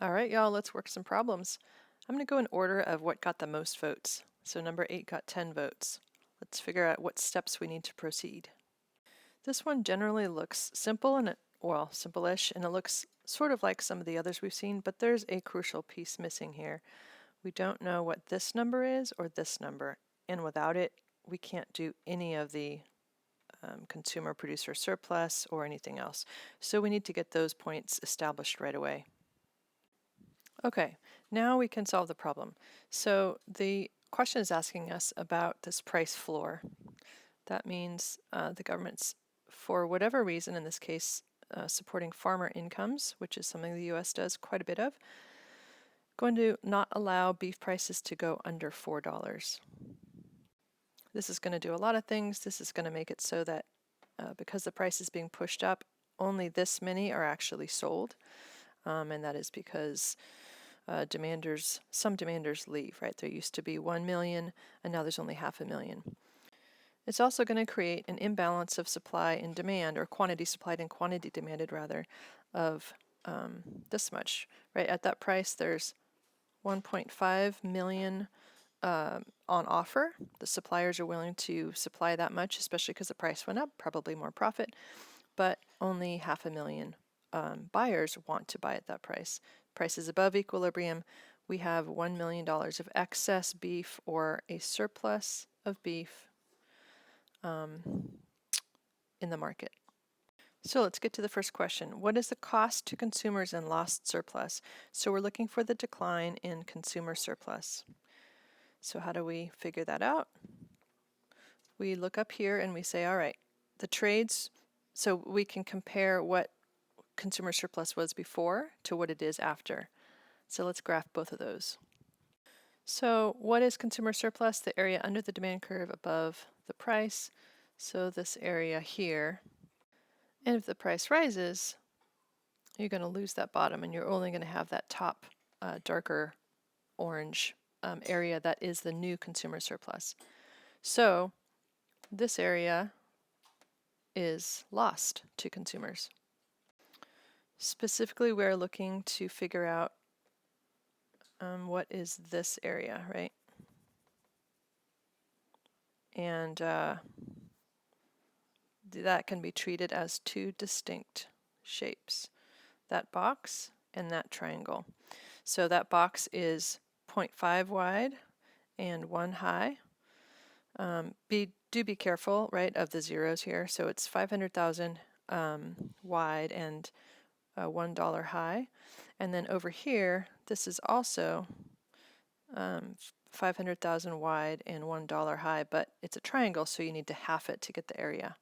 All right, y'all, let's work some problems. I'm going to go in order of what got the most votes. So number 8 got 10 votes. Let's figure out what steps we need to proceed. This one generally looks simple and simple-ish, and it looks sort of like some of the others we've seen, but there's a crucial piece missing here. We don't know what this number is or this number, and without it, we can't do any of the consumer producer surplus or anything else. So we need to get those points established right away. Okay, now we can solve the problem. So the question is asking us about this price floor. That means the government's, for whatever reason, in this case, supporting farmer incomes, which is something the U.S. does quite a bit of, going to not allow beef prices to go under $4. This is going to do a lot of things. This is going to make it so that because the price is being pushed up, only this many are actually sold, and that is because some demanders leave, right? There used to be 1 million, and now there's only 500,000. It's also going to create an imbalance of supply and demand, or quantity supplied and quantity demanded, rather, of this much, right? At that price, there's 1.5 million on offer. The suppliers are willing to supply that much, especially because the price went up, probably more profit, but only 500,000 buyers want to buy at that price. Price is above equilibrium. We have $1 million of excess beef or a surplus of beef in the market. So let's get to the first question. What is the cost to consumers in lost surplus? So we're looking for the decline in consumer surplus. So how do we figure that out? We look up here and we say, all right, the trades, so we can compare what consumer surplus was before to what it is after. So let's graph both of those. So what is consumer surplus? The area under the demand curve above the price. So this area here. And if the price rises, you're going to lose that bottom, and you're only going to have that top darker orange area that is the new consumer surplus. So this area is lost to consumers. Specifically, we're looking to figure out what is this area, right? And that can be treated as two distinct shapes, that box and that triangle. So that box is 0.5 wide and 1 high. Do be careful, right, of the zeros here. So it's 500,000 wide and $1 high. And then over here, this is also 500,000 wide and $1 high, but it's a triangle, so you need to half it to get the area.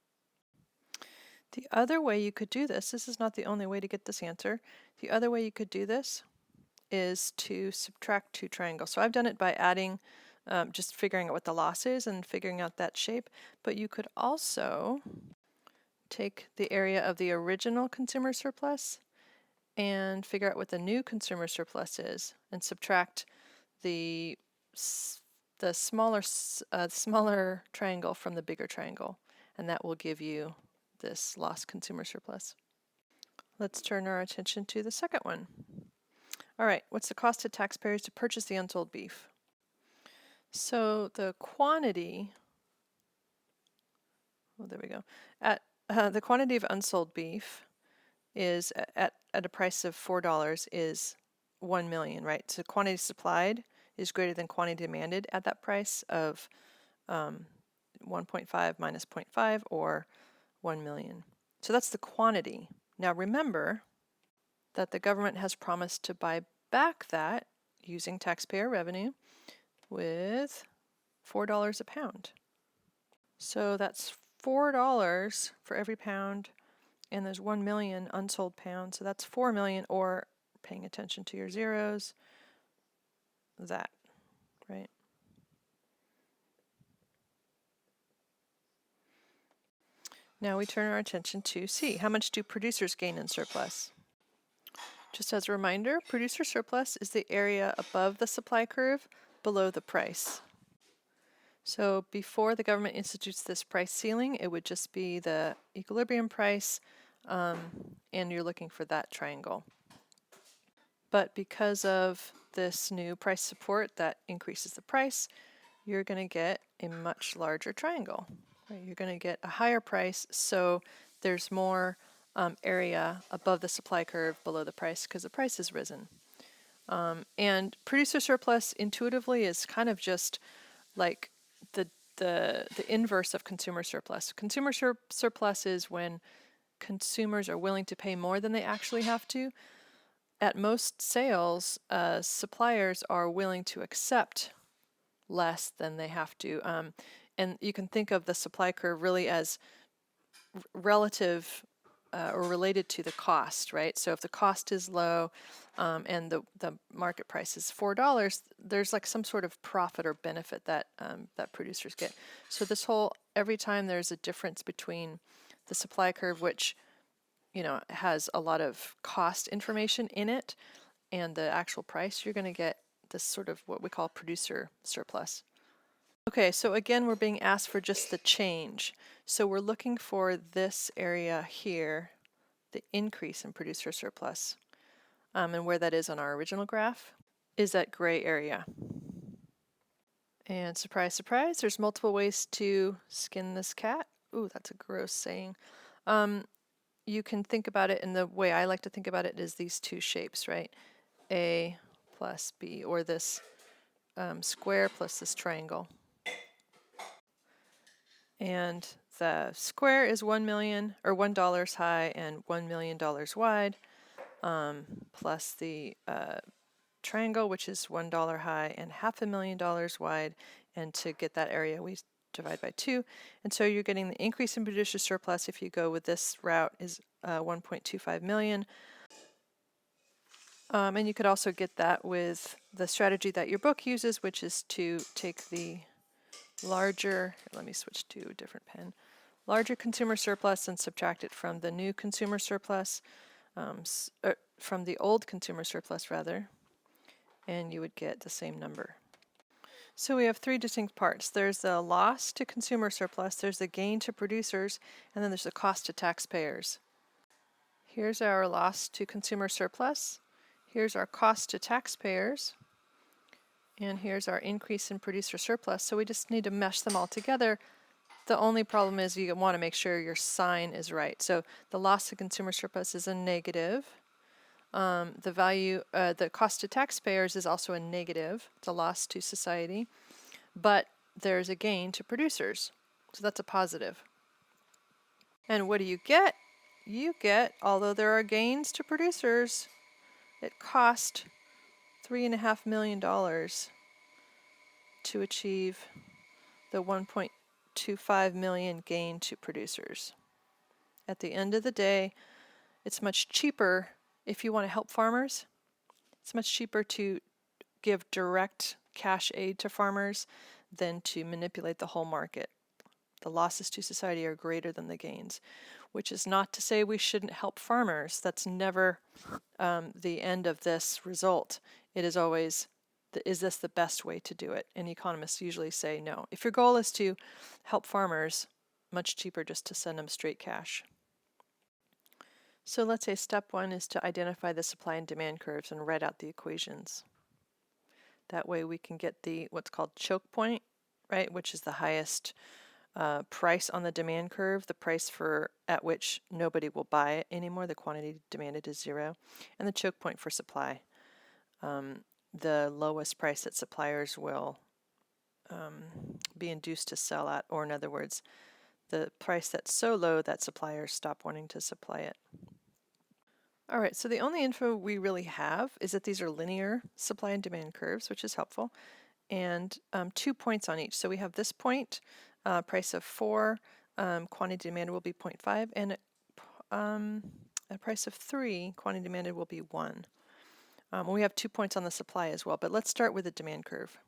The other way you could do this is not the only way to get this answer. The other way you could do this is to subtract two triangles. So I've done it by adding, just figuring out what the loss is and figuring out that shape, but you could also take the area of the original consumer surplus and figure out what the new consumer surplus is and subtract the smaller triangle from the bigger triangle, and that will give you this lost consumer surplus. Let's turn our attention to the second one. All right, what's the cost to taxpayers to purchase the unsold beef? So the quantity, there we go. The quantity of unsold beef is at a price of $4 is 1 million, right? So quantity supplied is greater than quantity demanded at that price of 1.5 minus 0.5 or 1 million. So that's the quantity. Now remember that the government has promised to buy back that using taxpayer revenue with $4 a pound. So that's $4 for every pound, and there's 1 million unsold pounds, so that's 4 million, or paying attention to your zeros, that, right? Now we turn our attention to C. How much do producers gain in surplus? Just as a reminder, producer surplus is the area above the supply curve below the price. So before the government institutes this price ceiling, it would just be the equilibrium price, and you're looking for that triangle. but because of this new price support that increases the price, you're going to get a much larger triangle. Right? You're going to get a higher price, so there's more area above the supply curve below the price because the price has risen. And producer surplus intuitively is kind of just like the the inverse of consumer surplus. Consumer surplus is when consumers are willing to pay more than they actually have to. At most sales, suppliers are willing to accept less than they have to. And you can think of the supply curve really as relative or related to the cost, right? So if the cost is low and the market price is $4, there's like some sort of profit or benefit that that producers get. So this whole, every time there's a difference between the supply curve, which has a lot of cost information in it, and the actual price, you're going to get this sort of what we call producer surplus. Okay, so again, we're being asked for just the change. So we're looking for this area here, the increase in producer surplus. And where that is on our original graph is that gray area. And surprise, surprise, there's multiple ways to skin this cat. Ooh, that's a gross saying. You can think about it, and the way I like to think about it is these two shapes, right? A plus B, or this square plus this triangle. And the square is 1 million, or $1 high and $1 million wide, plus the triangle, which is $1 high and $500,000 wide. And to get that area, we divide by 2. And so you're getting the increase in producer surplus, if you go with this route, is 1.25 million. And you could also get that with the strategy that your book uses, which is to take the larger, let me switch to a different pen, larger consumer surplus and subtract it from the new consumer surplus, from the old consumer surplus rather, and you would get the same number. So we have 3 distinct parts. There's the loss to consumer surplus, there's the gain to producers, and then there's the cost to taxpayers. Here's our loss to consumer surplus, here's our cost to taxpayers, and here's our increase in producer surplus. So we just need to mesh them all together. The only problem is you want to make sure your sign is right. So the loss to consumer surplus is a negative. The value, the cost to taxpayers is also a negative. It's a loss to society. But there's a gain to producers. So that's a positive. And what do you get? You get, although there are gains to producers, it cost $3.5 million to achieve the 1.25 million gain to producers. At the end of the day, it's much cheaper if you want to help farmers. It's much cheaper to give direct cash aid to farmers than to manipulate the whole market. The losses to society are greater than the gains, which is not to say we shouldn't help farmers. That's never the end of this result. It is always, is this the best way to do it? And economists usually say no. If your goal is to help farmers, much cheaper just to send them straight cash. So let's say step 1 is to identify the supply and demand curves and write out the equations. That way we can get the what's called choke point, right, which is the highest price on the demand curve, the price at which nobody will buy it anymore, the quantity demanded is 0, and the choke point for supply, the lowest price that suppliers will be induced to sell at, or in other words, the price that's so low that suppliers stop wanting to supply it. All right, so the only info we really have is that these are linear supply and demand curves, which is helpful, and 2 points on each. So we have this point, price of 4, quantity demanded will be 0.5, and a price of 3, quantity demanded will be 1. We have 2 points on the supply as well, but let's start with the demand curve.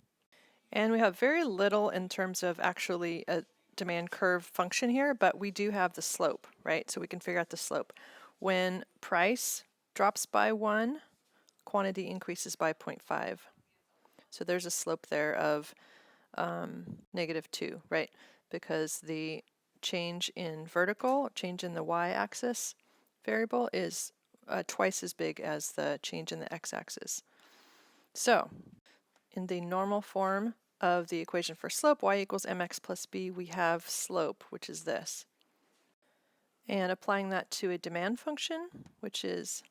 And we have very little in terms of actually a demand curve function here, but we do have the slope, right? So we can figure out the slope. When price drops by 1, quantity increases by 0.5. So there's a slope there of -2, right? Because the change in vertical, change in the y-axis variable is twice as big as the change in the x-axis. So, in the normal form of the equation for slope, y equals mx plus b, we have slope, which is this. And applying that to a demand function, which is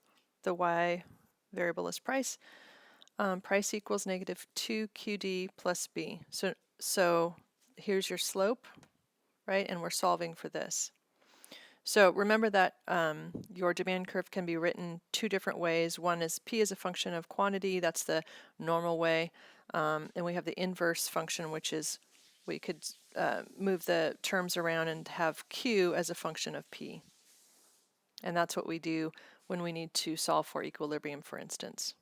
the y variable is price, price equals negative 2qd plus b. So here's your slope, right? And we're solving for this. So remember that your demand curve can be written two different ways. One is p is a function of quantity, that's the normal way. And we have the inverse function, which is we could move the terms around and have q as a function of p. And that's what we do when we need to solve for equilibrium, for instance.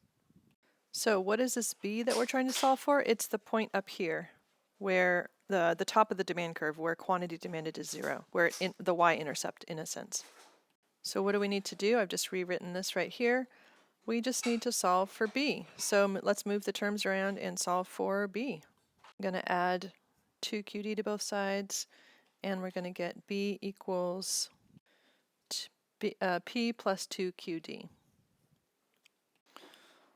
So what is this b that we're trying to solve for? It's the point up here where the top of the demand curve where quantity demanded is 0, where the y-intercept in a sense. So what do we need to do? I've just rewritten this right here. We just need to solve for b. So let's move the terms around and solve for b. I'm going to add 2qd to both sides, and we're going to get b equals p plus 2qd.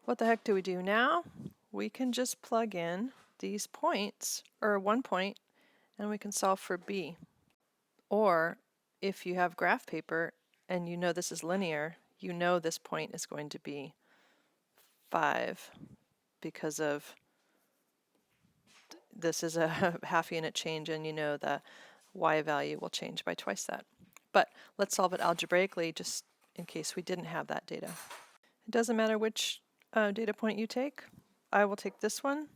What the heck do we do now? We can just plug in these points, or one point, and we can solve for b. Or if you have graph paper and you know this is linear, you know this point is going to be 5 because of this is a half unit change, and you know the y value will change by twice that. But let's solve it algebraically just in case we didn't have that data. It doesn't matter which data point you take. I will take this one.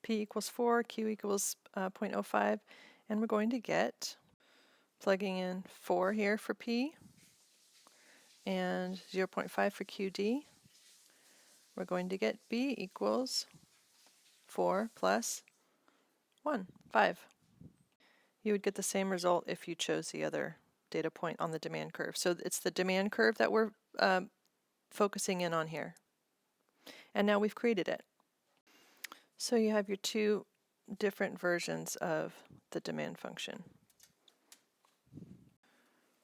P equals 4, Q equals 0.05, and we're going to get, plugging in 4 here for P and 0.5 for QD, we're going to get B equals 4 plus 1, 5. You would get the same result if you chose the other data point on the demand curve. So it's the demand curve that we're focusing in on here. And now we've created it. So you have your two different versions of the demand function.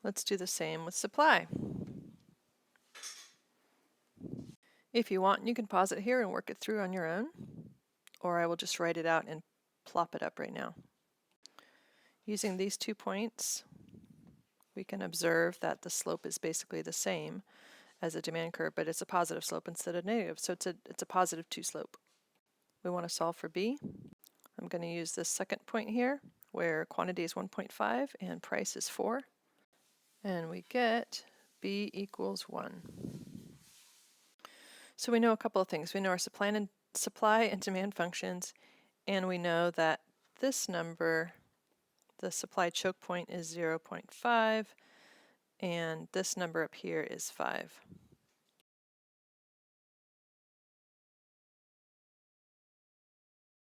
Let's do the same with supply. If you want, you can pause it here and work it through on your own, or I will just write it out and plop it up right now. Using these 2 points, we can observe that the slope is basically the same as a demand curve, but it's a positive slope instead of negative, so it's a positive 2 slope. We want to solve for b. I'm going to use this second point here, where quantity is 1.5 and price is 4, and we get b equals 1. So we know a couple of things. We know our supply and demand functions, and we know that this number, the supply choke point, is 0.5, and this number up here is 5.